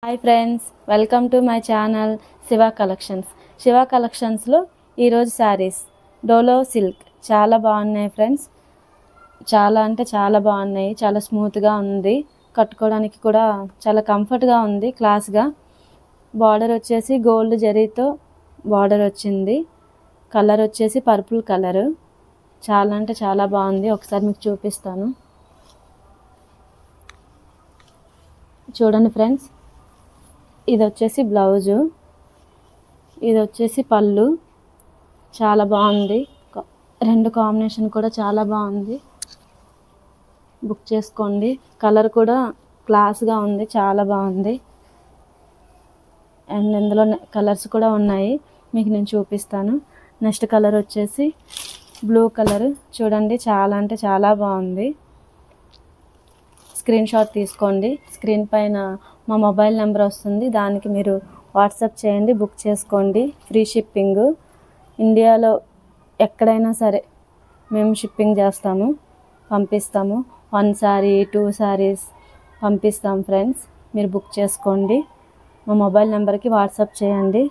Hi friends, welcome to my channel Shiva collections. శివ కలెక్షన్స్లో ఈరోజు శారీస్ డోలో సిల్క్ చాలా బాగున్నాయి ఫ్రెండ్స్. చాలా అంటే చాలా బాగున్నాయి. చాలా స్మూత్గా ఉంది, కట్టుకోవడానికి కూడా చాలా కంఫర్ట్గా ఉంది, క్లాస్గా. బార్డర్ వచ్చేసి గోల్డ్ జరీతో బార్డర్ వచ్చింది. కలర్ వచ్చేసి పర్పుల్ కలరు. చాలా అంటే చాలా బాగుంది. ఒకసారి మీకు చూపిస్తాను, చూడండి ఫ్రెండ్స్. ఇది వచ్చేసి బ్లౌజు, ఇది వచ్చేసి పళ్ళు. చాలా బాగుంది, రెండు కాంబినేషన్ కూడా చాలా బాగుంది. బుక్ చేసుకోండి. కలర్ కూడా క్లాస్గా ఉంది, చాలా బాగుంది. అండ్ ఇందులో కలర్స్ కూడా ఉన్నాయి, మీకు నేను చూపిస్తాను. నెక్స్ట్ కలర్ వచ్చేసి బ్లూ కలర్. చూడండి, చాలా అంటే చాలా బాగుంది. స్క్రీన్ షాట్ తీసుకోండి. స్క్రీన్ పైన మా మొబైల్ నెంబర్ వస్తుంది, దానికి మీరు వాట్సాప్ చేయండి, బుక్ చేసుకోండి. Free shipping. ఇండియాలో ఎక్కడైనా సరే మేము షిప్పింగ్ చేస్తాము, పంపిస్తాము. 1 సారీ 2 సారీస్ పంపిస్తాం ఫ్రెండ్స్. మీరు బుక్ చేసుకోండి, మా మొబైల్ నెంబర్కి వాట్సాప్ చేయండి.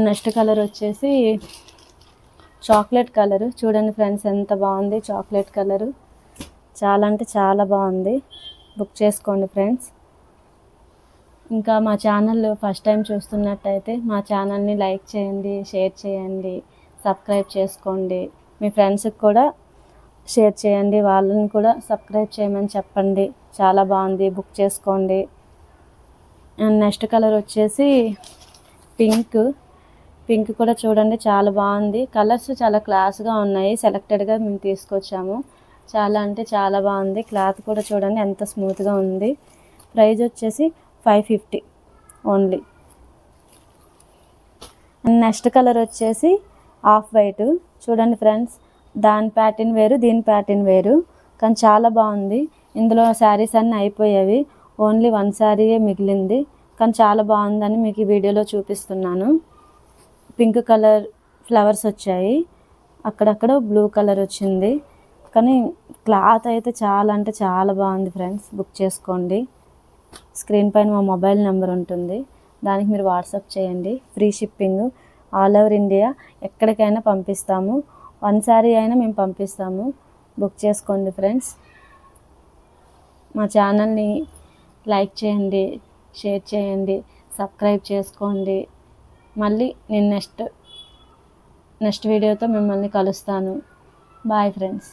నెక్స్ట్ కలర్ వచ్చేసి చాక్లెట్ కలరు. చూడండి ఫ్రెండ్స్, ఎంత బాగుంది చాక్లెట్ కలరు. చాలా అంటే చాలా బాగుంది. బుక్ చేసుకోండి ఫ్రెండ్స్. ఇంకా మా ఛానల్ ఫస్ట్ టైం చూస్తున్నట్టయితే మా ఛానల్ని లైక్ చేయండి, షేర్ చేయండి, సబ్స్క్రైబ్ చేసుకోండి. మీ ఫ్రెండ్స్కి కూడా షేర్ చేయండి, వాళ్ళని కూడా సబ్స్క్రైబ్ చేయమని చెప్పండి. చాలా బాగుంది, బుక్ చేసుకోండి. అండ్ నెక్స్ట్ కలర్ వచ్చేసి పింక్. పింక్ కూడా చూడండి, చాలా బాగుంది. కలర్స్ చాలా క్లాస్గా ఉన్నాయి, సెలెక్టెడ్గా మేము తీసుకొచ్చాము. చాలా అంటే చాలా బాగుంది. క్లాత్ కూడా చూడండి ఎంత స్మూత్గా ఉంది. ప్రైస్ వచ్చేసి 550 ఓన్లీ. నెక్స్ట్ కలర్ వచ్చేసి ఆఫ్ వైట్. చూడండి ఫ్రెండ్స్, దాని ప్యాటర్న్ వేరు, దీని ప్యాటర్న్ వేరు, కానీ చాలా బాగుంది. ఇందులో శారీస్ అన్నీ అయిపోయేవి, ఓన్లీ 1 శారీయే మిగిలింది, కానీ చాలా బాగుందని మీకు ఈ వీడియోలో చూపిస్తున్నాను. పింక్ కలర్ ఫ్లవర్స్ వచ్చాయి, అక్కడక్కడ బ్లూ కలర్ వచ్చింది, కానీ క్లాత్ అయితే చాలా అంటే చాలా బాగుంది ఫ్రెండ్స్. బుక్ చేసుకోండి. స్క్రీన్ పైన మా మొబైల్ నెంబర్ ఉంటుంది, దానికి మీరు వాట్సాప్ చేయండి. Free shipping, all over India ఎక్కడికైనా పంపిస్తాము. 1 శారీ అయినా మేము పంపిస్తాము. బుక్ చేసుకోండి ఫ్రెండ్స్. మా ఛానల్ని లైక్ చేయండి, షేర్ చేయండి, సబ్స్క్రైబ్ చేసుకోండి. మళ్ళీ నేను నెక్స్ట్ వీడియోతో మిమ్మల్ని కలుస్తాను. Bye friends.